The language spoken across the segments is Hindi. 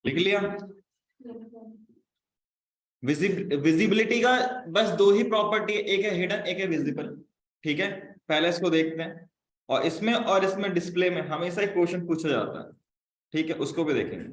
लिख लिया। विजिबिलिटी का बस दो ही प्रॉपर्टी है, एक है हिडन एक है विजिबल। ठीक है, पहले इसको देखते हैं। और इसमें डिस्प्ले में हमेशा एक क्वेश्चन पूछा जाता है। ठीक है, उसको भी देखेंगे।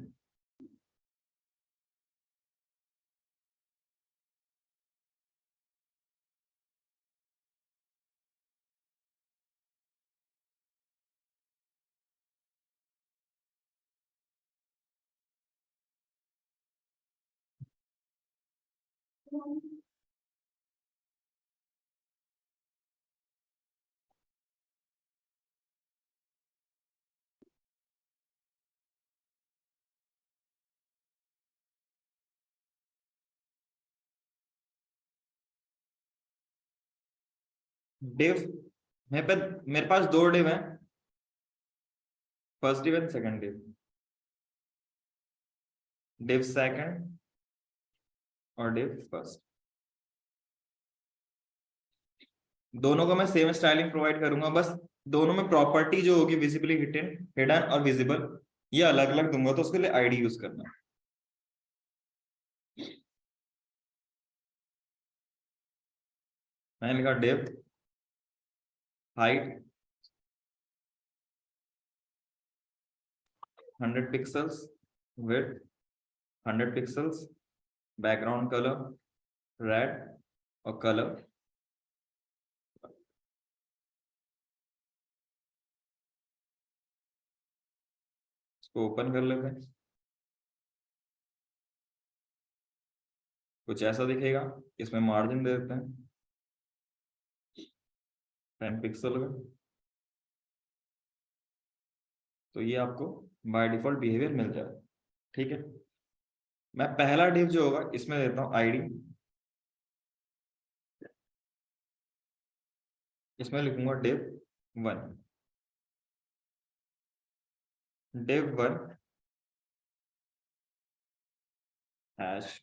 डिव मेरे पास दो डिव हैं, first div and second div. Div second और डिव फर्स्ट, दोनों को मैं सेम स्टाइलिंग प्रोवाइड करूंगा। बस दोनों में प्रॉपर्टी जो होगी विजिबली हिडन हिडन और विजिबल, ये अलग अलग दूंगा, तो उसके लिए आईडी यूज करना। मैंने लिखा div height 100 pixels, width 100 pixels, background colour red और कलर। इसको ओपन कर लेते हैं, कुछ ऐसा दिखेगा। इसमें मार्जिन दे देते हैं 10 पिक्सल का। तो ये आपको बाय डिफॉल्ट बिहेवियर मिल जाएगा। ठीक है, मैं पहला डिव जो होगा इसमें देता हूं आईडी। इसमें लिखूंगा डिव 1। डिव 1 हैश,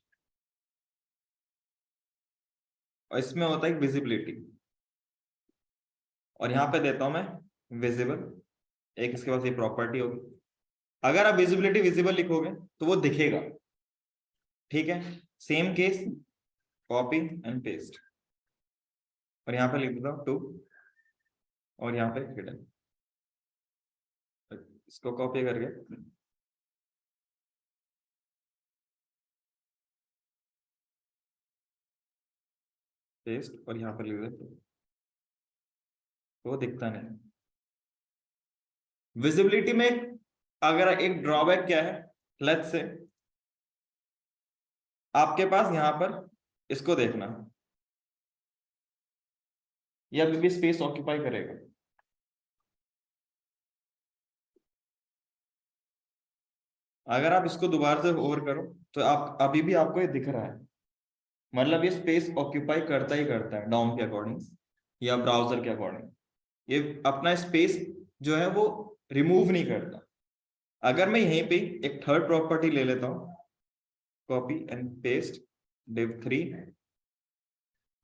और इसमें होता है विजिबिलिटी, और यहां पे देता हूं मैं विजिबल। एक इसके पास ये प्रॉपर्टी होगी, अगर आप विजिबिलिटी विजिबल लिखोगे तो वो दिखेगा। ठीक है, same case, copy and paste, और यहाँ पे लिख देता हूँ 2 और यहाँ पे हिडन। इसको कॉपी करके पेस्ट और यहाँ पर लिख देते, तो वो दिखता नहीं। विजिबिलिटी में अगर एक ड्रॉबैक क्या है, लेट्स से आपके पास यहां पर इसको देखना, ये अभी भी स्पेस ऑक्यूपाई करेगा। अगर आप इसको दोबारा से ओवर करो तो आप अभी भी आपको ये दिख रहा है, मतलब ये स्पेस ऑक्यूपाई करता ही करता है डॉम के अकॉर्डिंग या ब्राउजर के अकॉर्डिंग। ये अपना स्पेस जो है वो रिमूव नहीं करता। अगर मैं यहीं पे एक थर्ड प्रॉपर्टी ले लेता हूं, कॉपी एंड पेस्ट div 3,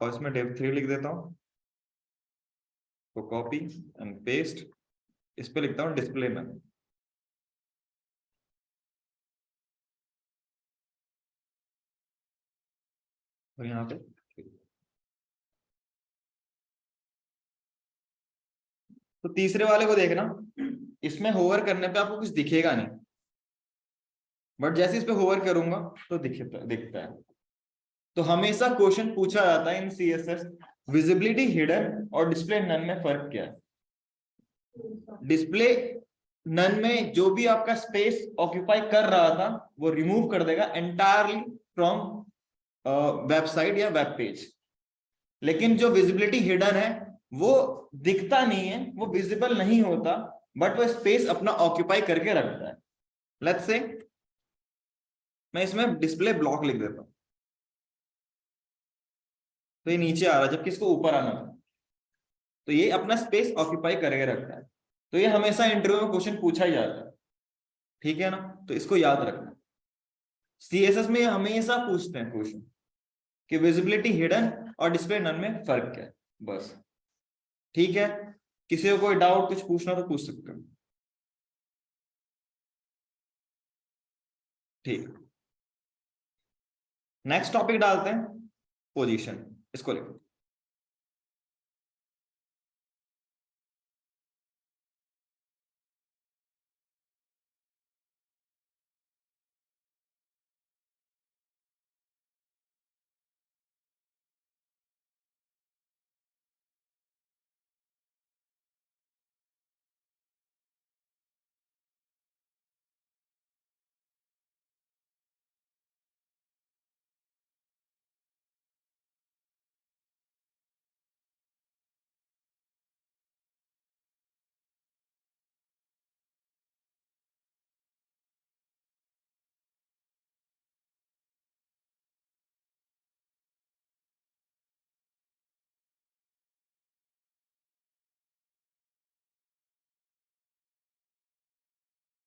और इसमें div 3 लिख देता हूं, तो कॉपी एंड पेस्ट, इस पे लिखता हूं डिस्प्ले में। और यहाँ पे तो तीसरे वाले को देखना, इसमें होवर करने पे आपको कुछ दिखेगा नहीं, बट जैसे इस पे होवर करूंगा तो दिखता है। तो हमेशा क्वेश्चन पूछा जाता है इन सीएसएस, विजिबिलिटी हिडन और डिस्प्ले नन में फर्क क्या है। डिस्प्ले नन में जो भी आपका स्पेस ऑक्यूपाई कर रहा था वो रिमूव कर देगा एंटायरली फ्रॉम वेबसाइट या वेब पेज। लेकिन जो विजिबिलिटी हिडन है वो दिखता नहीं है, वो विजिबल नहीं होता, बट वो स्पेस अपना ऑक्यूपाई करके रखता है। लेट्स से मैं इसमें डिस्प्ले ब्लॉक लिख देता हूं, तो ये नीचे आ रहा है जबकि इसको ऊपर आना था। तो ये अपना स्पेस ऑक्यूपाई करके रखता है। तो ये हमेशा इंटरव्यू में क्वेश्चन पूछा ही जाता है। ठीक है ना, तो इसको याद रखना। सीएसएस में हमेशा पूछते हैं क्वेश्चन कि विजिबिलिटी हिडन और डिस्प्ले नन में फर्क क्या है, बस। ठीक है, किसी को कोई डाउट कुछ पूछना तो पूछ सकते हो। ठीक, नेक्स्ट टॉपिक डालते हैं, पोजीशन। इसको लिखो।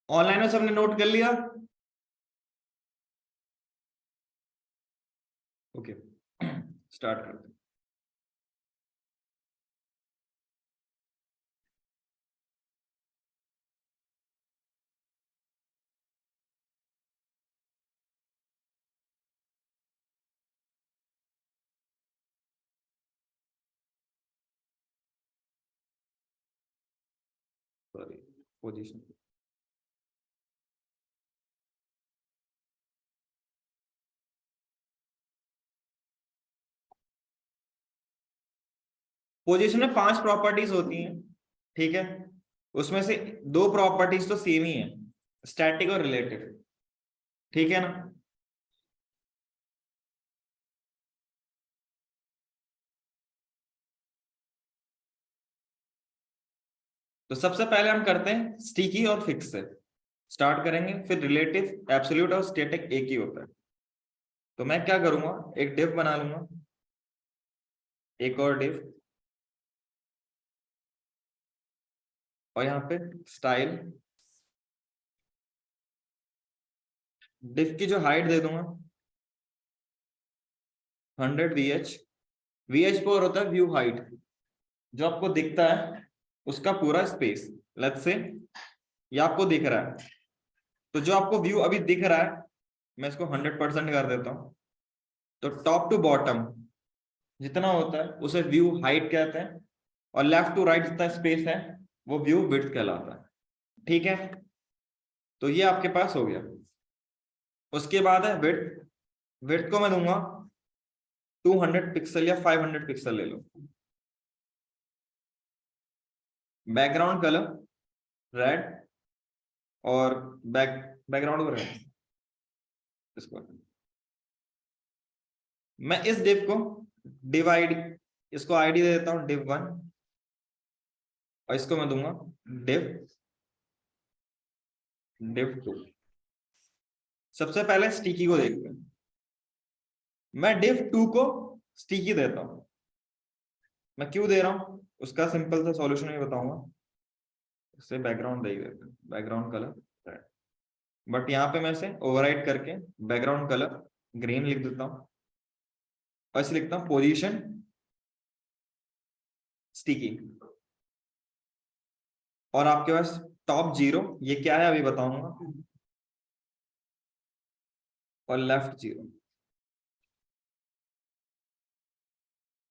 ऑनलाइन में सबने नोट कर लिया? ओके, स्टार्ट करते हैं। Sorry, position. पोजीशन में 5 प्रॉपर्टीज होती हैं, ठीक है। उसमें से 2 प्रॉपर्टीज तो सेम ही है, स्टैटिक और रिलेटिव, ठीक है ना। तो सबसे पहले हम करते हैं स्टिकी और फिक्स से स्टार्ट करेंगे, फिर रिलेटिव, एब्सोल्यूट और स्टैटिक एक ही होता है। तो मैं क्या करूंगा, एक डिव बना लूंगा, एक और डिव, और यहाँ पे स्टाइल, डिव की जो हाइट दे दूंगा 100 VH। VH पर होता है व्यू हाइट, जो आपको दिखता है उसका पूरा स्पेस। लेट्स से ये आपको दिख रहा है, तो जो आपको व्यू अभी दिख रहा है मैं इसको 100% कर देता हूं। तो टॉप टू बॉटम जितना होता है उसे व्यू हाइट कहते हैं, और लेफ्ट टू राइट जितना स्पेस है वो व्यू विड्थ कहलाता है, ठीक है। तो ये आपके पास हो गया। उसके बाद है विड्थ। विड्थ को मैं दूंगा 200 पिक्सल या 500 पिक्सल ले लो। बैकग्राउंड कलर रेड, और बैकग्राउंड को रेड। इसको मैं इस डिव को डिवाइड, इसको आईडी दे देता हूं div1, और इसको मैं दूंगा div2। सबसे पहले स्टिकी को देखते हैं। मैं div2 को स्टिकी देता हूं। मैं क्यों दे रहा हूं उसका सिंपल सा सॉल्यूशन ही बताऊंगा। इससे बैकग्राउंड दे देते हैं, बैकग्राउंड कलर रेड, बट यहाँ पे मैं इसे ओवरराइड करके बैकग्राउंड कलर ग्रीन लिख देता हूं, और इसे लिखता हूं पोजीशन स्टिकी। और आपके पास टॉप 0 ये क्या है अभी बताऊंगा, और लेफ्ट 0।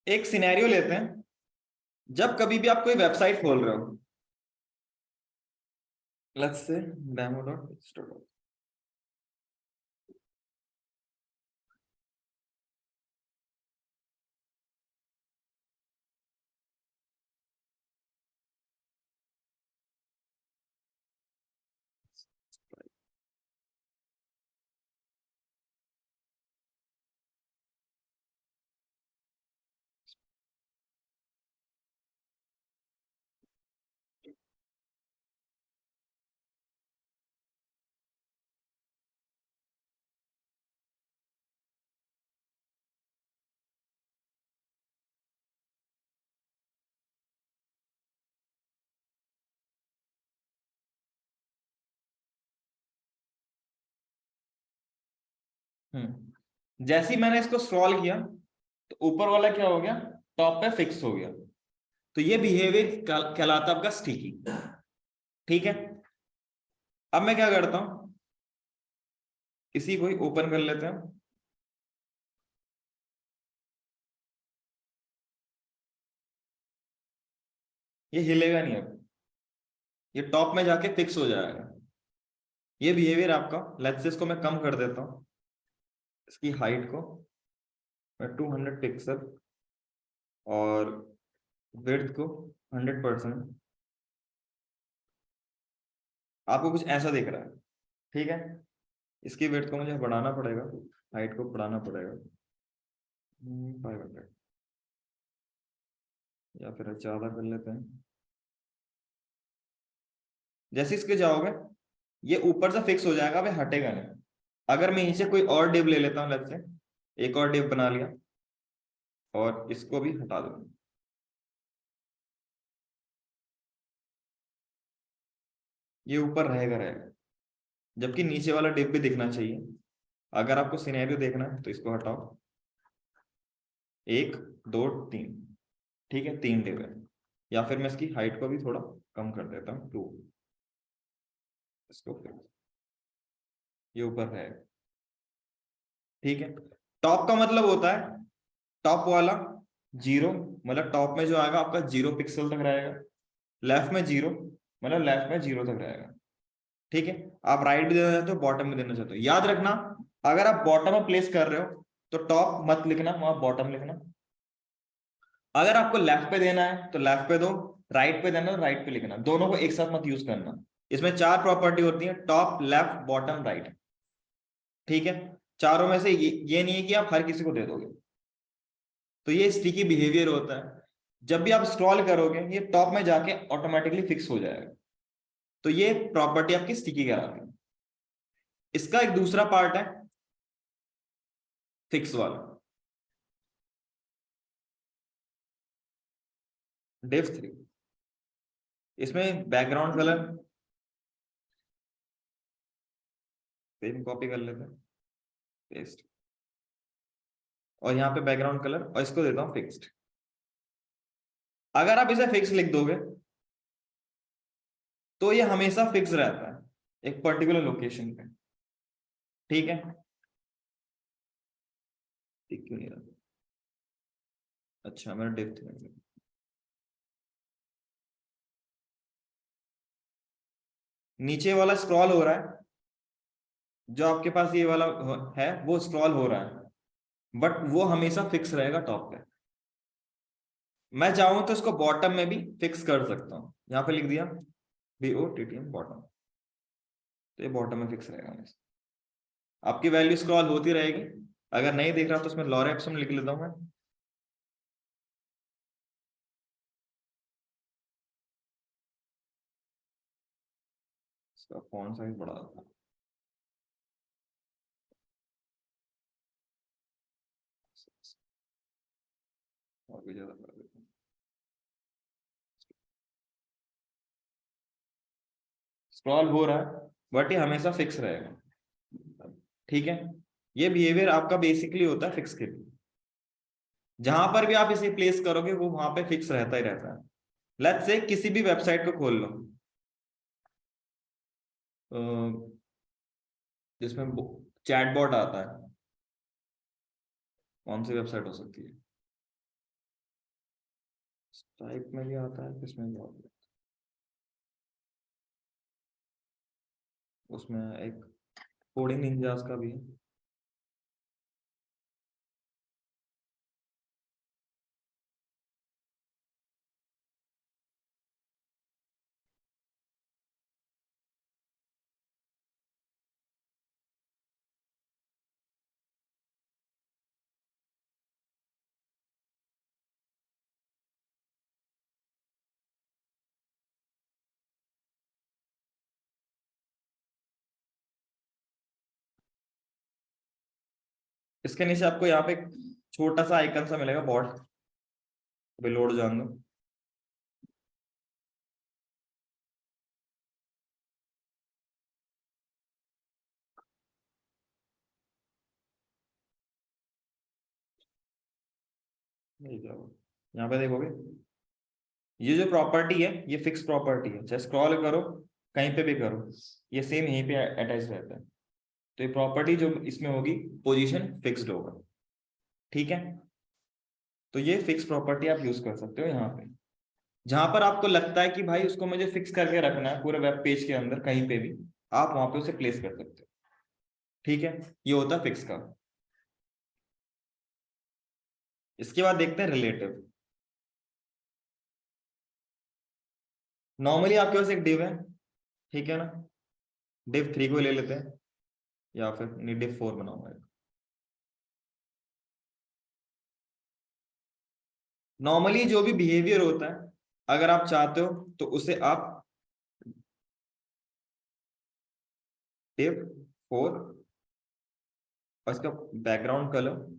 एक सिनेरियो लेते हैं, जब कभी भी आप कोई वेबसाइट खोल रहे हो, लेट्स से demo.store, जैसे ही मैंने इसको स्क्रॉल किया तो ऊपर वाला क्या हो गया, टॉप पे फिक्स हो गया। तो ये बिहेवियर कहलाता है आपका स्टिकी, ठीक है। अब मैं क्या करता हूं, इसी को ही ओपन कर लेते हैं। ये हिलेगा नहीं, अब ये टॉप में जाके फिक्स हो जाएगा। ये बिहेवियर आपका, लेट्स से इसको मैं कम कर देता हूँ, इसकी हाइट को मैं 200 पिक्सल और विड्थ को 100%। आपको कुछ ऐसा दिख रहा है, ठीक है। इसकी विड्थ को मुझे बढ़ाना पड़ेगा, हाइट को बढ़ाना पड़ेगा 500, या फिर ज्यादा कर लेते हैं। जैसे इसके जाओगे ये ऊपर से फिक्स हो जाएगा, अब हटेगा नहीं। अगर मैं नीचे कोई और डिव ले लेता हूँ, लेट्स से एक और डिव बना लिया और इसको भी हटा दूंगा, ये ऊपर रहेगा रहेगा, जबकि नीचे वाला डिव भी दिखना चाहिए। अगर आपको सिनेरियो देखना है तो इसको हटाओ, 1 2 3, ठीक है, 3 डिव है। या फिर मैं इसकी हाइट को भी थोड़ा कम कर देता हूँ 2, इसको फिक्स, ये ऊपर रहेगा, ठीक है। टॉप का मतलब होता है टॉप वाला 0, मतलब टॉप में जो आएगा आपका 0 पिक्सल तक रहेगा। लेफ्ट में 0, मतलब लेफ्ट में 0 तक रहेगा, ठीक है। आप राइट भी देना चाहते हो, बॉटम में देना चाहते हो, याद रखना अगर आप बॉटम में प्लेस कर रहे हो तो टॉप मत लिखना, वहां बॉटम लिखना। अगर आपको लेफ्ट पे देना है तो लेफ्ट पे दो, राइट पे देना तो राइट पे लिखना, दोनों को एक साथ मत यूज करना। इसमें 4 प्रॉपर्टी होती है, टॉप लेफ्ट बॉटम राइट, ठीक है। चारों में से ये नहीं है कि आप हर किसी को दे दोगे, तो ये स्टिकी बिहेवियर होता है। जब भी आप स्क्रॉल करोगे ये टॉप में जाके ऑटोमेटिकली फिक्स हो जाएगा, तो ये प्रॉपर्टी आपकी स्टिकी कहलाती है। इसका एक दूसरा पार्ट है फिक्स वाला, div 3। इसमें बैकग्राउंड कलर सेम कॉपी कर लेते हैं, पेस्ट, और यहाँ पे बैकग्राउंड कलर, और इसको देता हूँ फिक्स्ड। अगर आप इसे फिक्स लिख दोगे तो ये हमेशा फिक्स रहता है एक पर्टिकुलर लोकेशन पे, ठीक है। ठीक क्यों नहीं रहा? अच्छा, मेरा डिव 3 नीचे वाला स्क्रॉल हो रहा है, जो आपके पास ये वाला है वो स्क्रॉल हो रहा है, बट वो हमेशा फिक्स रहेगा टॉप पे। मैं चाहूं तो इसको बॉटम में भी फिक्स कर सकता हूँ, यहाँ पे लिख दिया BOTTM बॉटम, तो ये बॉटम में फिक्स रहेगा हमेशा। आपकी वैल्यू स्क्रॉल होती रहेगी। अगर नहीं दिख रहा तो उसमें लॉरेप्स एप्सम लिख लेता हूं मैं। इसका फॉन्ट साइज बढ़ा देता हूं। और भी ज्यादा बढ़ा देता हूं। स्क्रॉल हो रहा है बट ये हमेशा फिक्स रहेगा, ठीक है। ये बिहेवियर आपका बेसिकली होता है फिक्स के लिए। जहां पर भी आप इसे प्लेस करोगे वो वहां पे फिक्स रहता ही रहता है। लेट्स से किसी भी वेबसाइट को खोल लो जिसमें चैटबॉट आता है, कौन सी वेबसाइट हो सकती है? टाइप में भी आता है, किसमें भी आता है, उसमें एक कोडिंग निंजास का भी है। इसके नीचे आपको यहाँ पे छोटा सा आइकन सा मिलेगा बॉट, लोड जान दो। यहाँ पे देखोगे ये जो प्रॉपर्टी है ये फिक्स प्रॉपर्टी है, चाहे स्क्रॉल करो कहीं पे भी करो, ये सेम यहीं पे अटैच रहता है। तो ये प्रॉपर्टी जो इसमें होगी पोजीशन फिक्स्ड होगा, ठीक है। तो ये फिक्स प्रॉपर्टी आप यूज कर सकते हो यहाँ पे, जहां पर आपको लगता है कि भाई उसको मुझे फिक्स करके रखना है पूरे वेब पेज के अंदर कहीं पे भी, आप वहां पे उसे प्लेस कर सकते हो, ठीक है। ये होता है फिक्स का। इसके बाद देखते हैं रिलेटिव। नॉर्मली आपके पास एक डिव है, ठीक है ना, डिव 3 को ले लेते हैं, या फिर नहीं डिव 4 बनाऊंगा। नॉर्मली जो भी बिहेवियर होता है, अगर आप चाहते हो तो उसे आप डिव 4 और इसका बैकग्राउंड कलर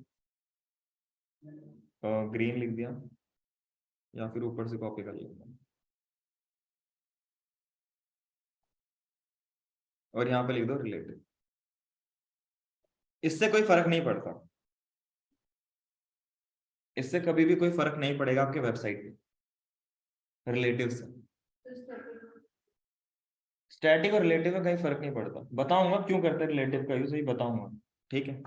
ग्रीन लिख दिया, या फिर ऊपर से कॉपी कर लेता हूं और यहाँ पे लिख दो रिलेटिव। इससे कोई फर्क नहीं पड़ता, इससे कभी भी कोई फर्क नहीं पड़ेगा आपके वेबसाइट पे रिलेटिव से। स्टैटिक और रिलेटिव में कहीं फर्क नहीं पड़ता, बताऊंगा क्यों करते हैं रिलेटिव का यूज, ही बताऊंगा, ठीक है।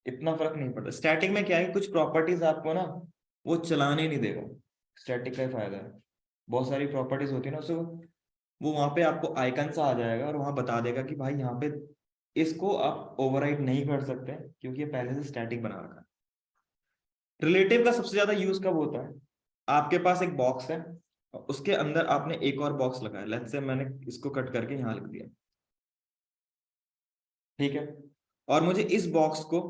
इतना फर्क नहीं पड़ता। स्टैटिक में क्या है, कुछ प्रॉपर्टीज आपको ना वो चलाने नहीं देगा, स्टैटिक का ही फायदा है। बहुत सारी प्रॉपर्टीज होती है ना, उसको वो वहां पे आपको आइकन सा आ जाएगा और वहां बता देगा कि भाई यहाँ पे इसको आप ओवरराइड नहीं कर सकते क्योंकि ये पहले से स्टैटिक बना रखा है। रिलेटिव का सबसे ज्यादा यूज कब होता है, आपके पास एक बॉक्स है, उसके अंदर आपने एक और बॉक्स लगाया, लेट्स से मैंने इसको कट करके यहाँ लिख दिया, ठीक है। और मुझे इस बॉक्स को,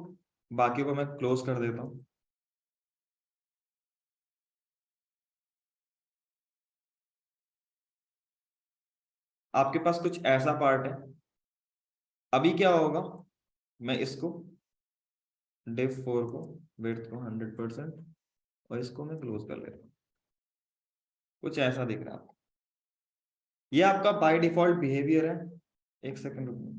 बाकी को मैं क्लोज कर देता हूं। आपके पास कुछ ऐसा पार्ट है, अभी क्या होगा, मैं इसको div 4 को विड्थ को 100% और इसको मैं क्लोज कर लेता हूँ। कुछ ऐसा दिख रहा है आपको, ये आपका बाय डिफॉल्ट बिहेवियर है। एक सेकंड रुको,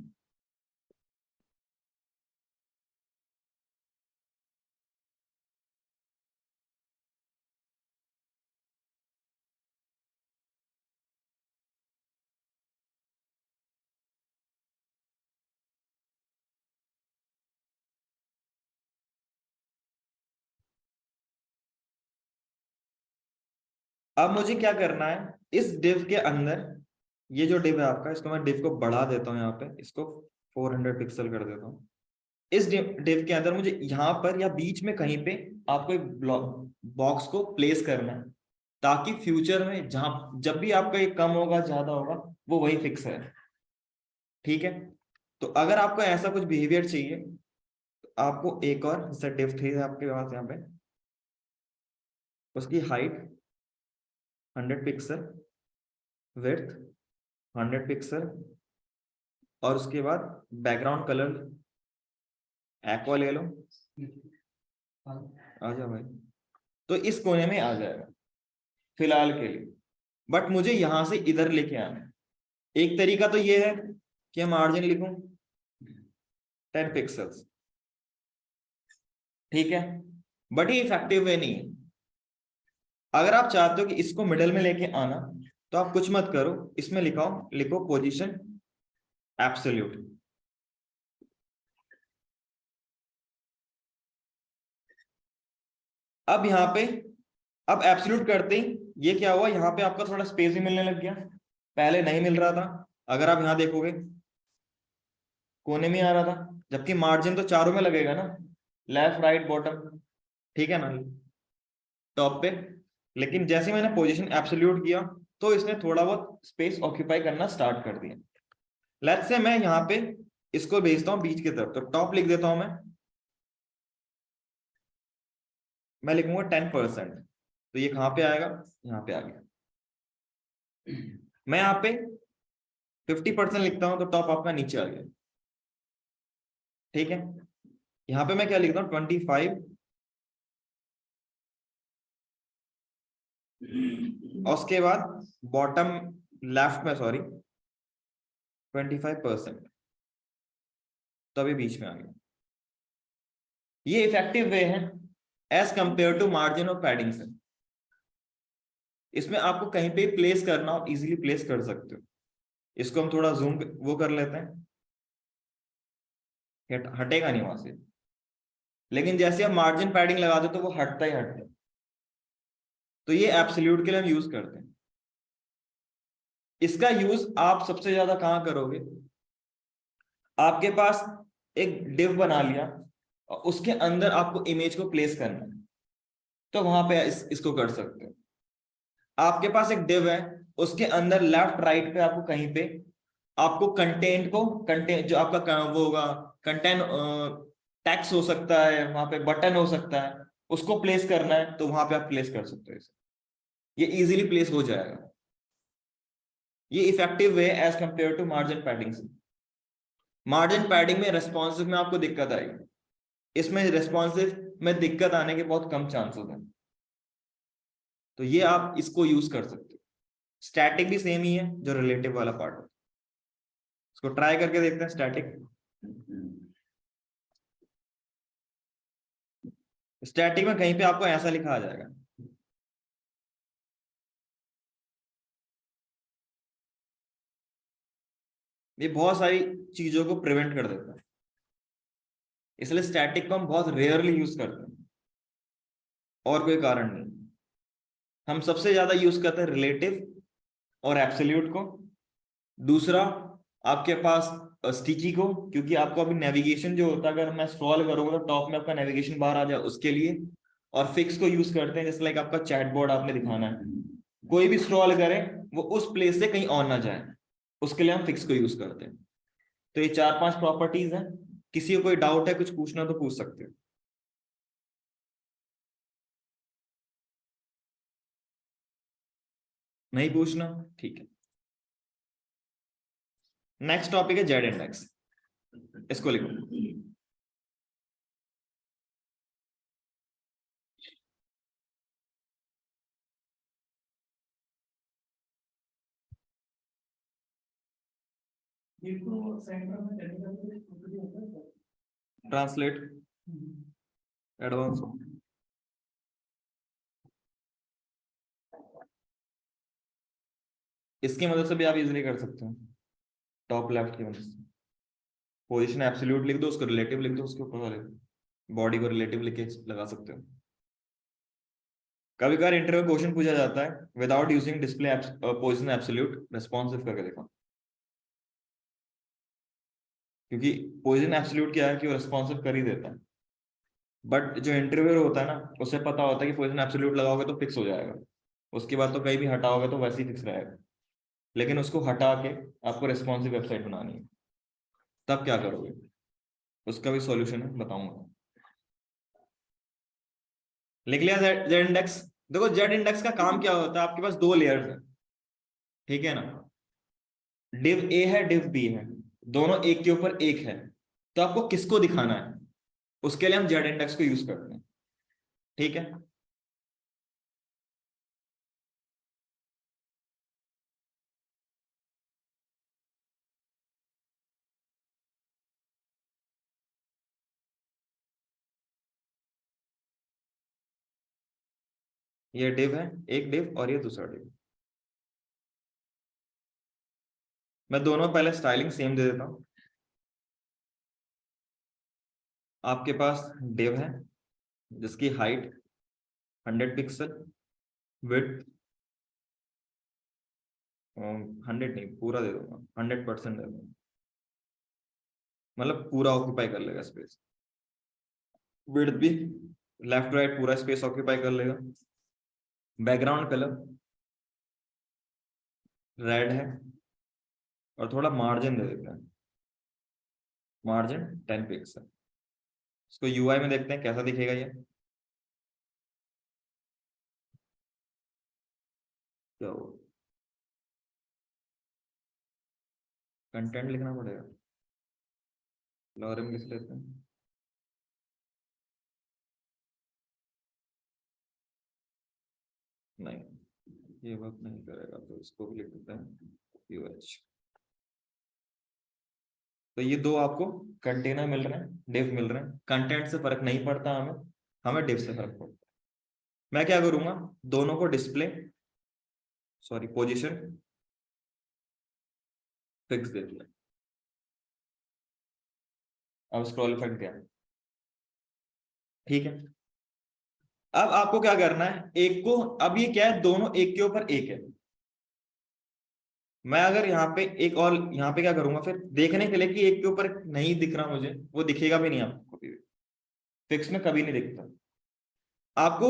अब मुझे क्या करना है, इस div के अंदर, ये जो div है आपका, इसको मैं div को बढ़ा देता हूँ, यहाँ पे इसको 400 पिक्सल कर देता हूँ। इस div के अंदर मुझे यहाँ पर या बीच में कहीं पे आपको एक बॉक्स को प्लेस करना है, ताकि फ्यूचर में जहां जब भी आपका ये कम होगा ज्यादा होगा वो वही फिक्स है, ठीक है। तो अगर आपको ऐसा कुछ बिहेवियर चाहिए तो आपको एक और, जैसे div 3 है आपके पास यहाँ पे, उसकी हाइट 100 पिक्सल, विड्थ 100 पिक्सल, और उसके बाद बैकग्राउंड कलर एक्वा ले लो, आ जाओ भाई, तो इस कोने में आ जाएगा फिलहाल के लिए। बट मुझे यहां से इधर लेके आना है। एक तरीका तो ये है कि मार्जिन लिखूं 10 पिक्सल्स, ठीक है, बट ये इफेक्टिव वे नहीं है। अगर आप चाहते हो कि इसको मिडल में लेके आना, तो आप कुछ मत करो, इसमें लिखो पोजीशन एब्सोल्यूट। अब यहाँ पे, अब एब्सोल्यूट करते ही ये क्या हुआ, यहाँ पे आपका थोड़ा स्पेस भी मिलने लग गया, पहले नहीं मिल रहा था। अगर आप यहाँ देखोगे कोने में आ रहा था, जबकि मार्जिन तो चारों में लगेगा ना, लेफ्ट राइट बॉटम, ठीक है ना, टॉप पे। लेकिन जैसे मैंने पोजीशन एब्सोल्यूट किया तो इसने थोड़ा बहुत स्पेस ऑक्यूपाई करना स्टार्ट कर दिया। लेट्स से मैं यहाँ पे इसको भेजता हूँ बीच की तरफ, तो टॉप लिख देता हूं मैं लिखूंगा 10%, तो ये कहाँ पे आएगा, यहाँ पे आ गया। मैं यहाँ पे 50% लिखता हूं तो टॉप आपका नीचे आ गया, ठीक है। यहाँ पे मैं क्या लिखता हूँ 25, और उसके बाद बॉटम लेफ्ट में, सॉरी 25%, तो अभी बीच में आ गया। ये इफेक्टिव वे है एज कंपेयर टू मार्जिन और पैडिंग से। इसमें आपको कहीं पे प्लेस करना हो इजीली प्लेस कर सकते हो। इसको हम थोड़ा जूम वो कर लेते हैं, हटेगा नहीं वहां से। लेकिन जैसे आप मार्जिन पैडिंग लगा दो तो वो हटता ही हटता है। तो ये एब्सोल्यूट के लिए हम यूज करते हैं। इसका यूज आप सबसे ज्यादा कहां करोगे? आपके पास एक डिव बना लिया और उसके अंदर आपको इमेज को प्लेस करना है, तो वहां पे इसको कर सकते हो। आपके पास एक डिव है, उसके अंदर लेफ्ट राइट पे आपको कहीं पे आपको कंटेंट जो आपका वो होगा कंटेंट, टेक्स्ट हो सकता है, वहां पे बटन हो सकता है, उसको प्लेस करना है तो वहां पे आप प्लेस कर सकते हो इसे। ये इजीली प्लेस हो जाएगा। ये effective way as compare to margin padding से। मार्जिन पैडिंग में रेस्पॉन्सिव में आपको दिक्कत आएगी, इसमें रेस्पॉन्सिव में दिक्कत आने के बहुत कम चांसेस हैं। तो ये आप इसको यूज कर सकते हो। स्टैटिक भी सेम ही है जो रिलेटिव वाला पार्ट है। इसको ट्राई करके देखते हैं स्टैटिक। स्टैटिक में कहीं पे आपको ऐसा लिखा आ जाएगा, ये बहुत सारी चीजों को प्रिवेंट कर देता है, इसलिए स्टैटिक को हम बहुत रेयरली यूज करते हैं, और कोई कारण नहीं। हम सबसे ज्यादा यूज करते हैं रिलेटिव और एब्सोल्यूट को। दूसरा आपके पास स्टिकी को, क्योंकि आपको अभी नेविगेशन जो होता है, अगर मैं स्क्रॉल करूंगा तो टॉप में आपका नेविगेशन बाहर आ जाए उसके लिए। और फिक्स को यूज करते हैं, जैसे लाइक आपका चैट बोर्ड आपने दिखाना है, कोई भी स्क्रॉल करे वो उस प्लेस से कहीं और ना जाए, उसके लिए हम फिक्स को यूज करते हैं। तो ये 4-5 प्रॉपर्टीज हैं। किसी को कोई डाउट है, कुछ पूछना तो पूछ सकते हो। नहीं पूछना, ठीक है। नेक्स्ट टॉपिक है जेड इंडेक्स। इसको लिखो। Translate advance. इसकी मदद से भी आप इजीली कर सकते हो, टॉप लेफ्ट की मदद से। पोजीशन एब्सोल्यूट लिख दो, उसको रिलेटिव लिख दो, उसके ऊपर वाले बॉडी को रिलेटिव लिख के लगा सकते हो। कभी कभार इंटरव्यू क्वेश्चन पूछा जाता है without using display position absolute responsive करके देखो, क्योंकि पोजीशन एब्सोल्यूट क्या है कि वो रेस्पॉन्सिव कर ही देता है। बट जो इंटरव्यूअर होता है ना, उसे पता होता है कि पोजीशन एब्सोल्यूट लगाओगे तो फिक्स हो जाएगा, उसके बाद तो कहीं भी हटाओगे तो वैसे ही फिक्स रहेगा। लेकिन उसको हटा के आपको रेस्पॉन्सिव वेबसाइट बनानी है, तब क्या करोगे? उसका भी सॉल्यूशन है, बताऊंगा। लिख लिया जेड इंडेक्स। देखो जेड इंडेक्स का काम क्या होता है, आपके पास दो लेयर्स है, ठीक है ना? डिव ए है, डिव बी है, दोनों एक के ऊपर एक है। तो आपको किसको दिखाना है, उसके लिए हम जेड इंडेक्स को यूज करते हैं, ठीक है। ये डिव है, एक डिव, और ये दूसरा डिव। मैं दोनों पहले स्टाइलिंग सेम दे देता हूं। आपके पास डिव है जिसकी हाइट 100 पिक्सल, विड्थ 100 नहीं, पूरा दे दूंगा, 100% दे दूंगा, मतलब पूरा ऑक्यूपाई कर लेगा स्पेस। विड्थ भी लेफ्ट राइट पूरा स्पेस ऑक्यूपाई कर लेगा। बैकग्राउंड कलर रेड है, और थोड़ा मार्जिन दे देते हैं, मार्जिन 10 पिक्सल। इसको यूआई में देखते हैं कैसा दिखेगा ये। तो कंटेंट लिखना पड़ेगा, लॉरेम लिख लेते हैं। नहीं, ये वर्क नहीं करेगा, तो इसको भी लिख देते हैं यूएच। तो ये दो आपको कंटेनर मिल रहे हैं, डिव मिल रहे हैं। कंटेंट से फर्क नहीं पड़ता हमें, हमें डिव से फर्क पड़ता है। मैं क्या करूंगा, दोनों को डिस्प्ले, सॉरी पोजीशन फिक्स दे दिया। अब स्क्रॉल इफेक्ट गया, ठीक है। अब आपको क्या करना है, एक को, अब ये क्या है, दोनों एक के ऊपर एक है। मैं अगर यहाँ पे एक और यहाँ पे क्या करूंगा फिर देखने के लिए कि एक के ऊपर नहीं दिख रहा मुझे, वो दिखेगा भी नहीं आपको कभी भी, फिक्स में कभी नहीं दिखता आपको।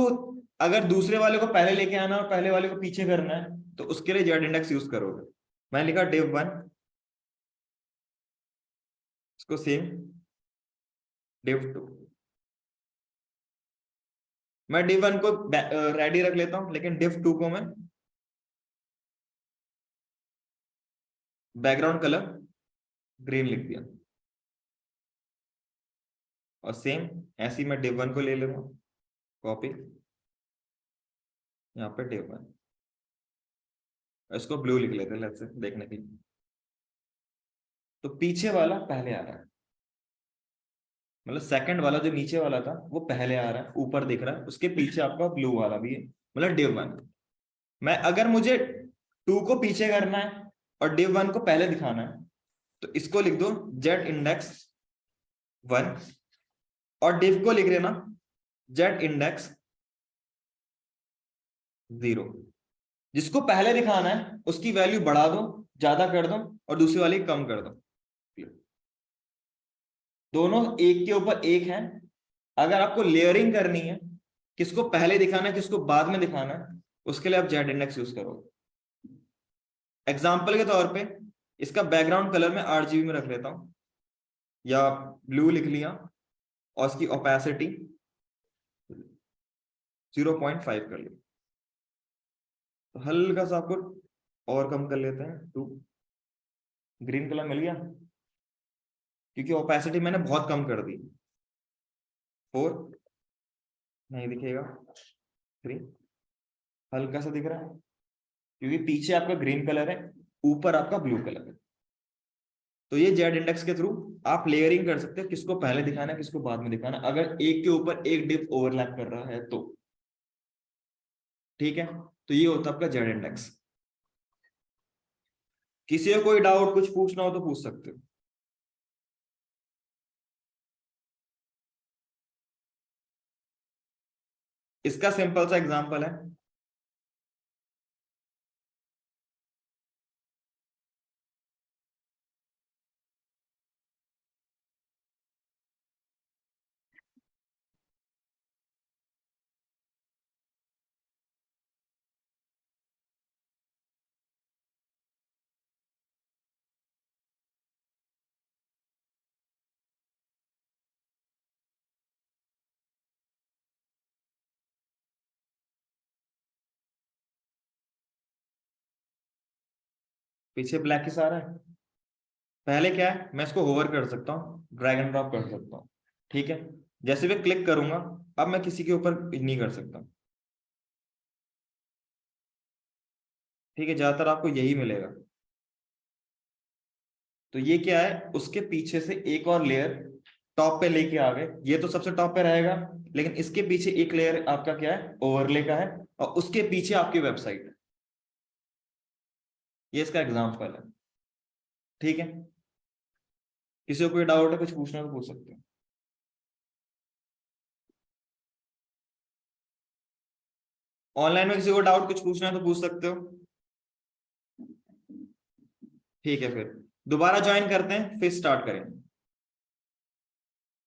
अगर दूसरे वाले को पहले लेके आना और पहले वाले को पीछे करना है तो उसके लिए जेड इंडेक्स यूज करोगे। मैं लिखा div1, इसको सेम div2। मैं div1 को रेडी रख लेता हूं, लेकिन div2 को मैं बैकग्राउंड कलर ग्रीन लिख दिया। और सेम ऐसे ही मैं div1 को ले लूंगा कॉपी, यहाँ पे div1, इसको ब्लू लिख लेते हैं लेट्स से देखने के लिए। तो पीछे वाला पहले आ रहा है, मतलब सेकंड वाला जो नीचे वाला था वो पहले आ रहा है, ऊपर दिख रहा है, उसके पीछे आपका ब्लू वाला भी है, मतलब div1। मैं अगर मुझे 2 को पीछे करना है और div1 को पहले दिखाना है तो इसको लिख दो जेड इंडेक्स 1, और div को लिख लेना जेड इंडेक्स 0। जिसको पहले दिखाना है उसकी वैल्यू बढ़ा दो, ज्यादा कर दो, और दूसरी वाली कम कर दो। दोनों एक के ऊपर एक है। अगर आपको लेयरिंग करनी है, किसको पहले दिखाना है किसको बाद में दिखाना है, उसके लिए आप जेड इंडेक्स यूज करोगे। एग्जाम्पल के तौर पे इसका बैकग्राउंड कलर में RGB में रख लेता हूं, या ब्लू लिख लिया, और इसकी ओपेसिटी 0.5 कर लिया। तो हल्का सा आपको और कम कर लेते हैं 2, ग्रीन कलर मिल गया, क्योंकि ओपेसिटी मैंने बहुत कम कर दी। 4 नहीं दिखेगा, 3 हल्का सा दिख रहा है, क्योंकि पीछे आपका ग्रीन कलर है, ऊपर आपका ब्लू कलर है। तो ये जेड इंडेक्स के थ्रू आप लेयरिंग कर सकते हो, किसको पहले दिखाना है किसको बाद में दिखाना, अगर एक के ऊपर एक डिप ओवरलैप कर रहा है तो, ठीक है। तो ये होता है आपका जेड इंडेक्स। किसी को कोई डाउट कुछ पूछना हो तो पूछ सकते हो। इसका सिंपल सा एग्जांपल है, पीछे ब्लैक ही सारा है। पहले क्या है, मैं इसको होवर कर सकता हूँ, ड्रैग एंड ड्रॉप कर सकता हूँ, ठीक है। जैसे मैं क्लिक करूंगा, अब मैं किसी के ऊपर नहीं कर सकता, ठीक है। ज्यादातर आपको यही मिलेगा। तो ये क्या है, उसके पीछे से एक और लेयर टॉप पे लेके आ गए, ये तो सबसे टॉप पे रहेगा, लेकिन इसके पीछे एक लेयर आपका क्या है, ओवरले का है, और उसके पीछे आपकी वेबसाइट है। ये इसका एग्जांपल है, ठीक है। किसी को कोई डाउट है कुछ पूछना तो पूछ सकते हो। ऑनलाइन में किसी को डाउट कुछ पूछना है तो पूछ सकते हो, ठीक है। फिर दोबारा ज्वाइन करते हैं, फिर स्टार्ट करें।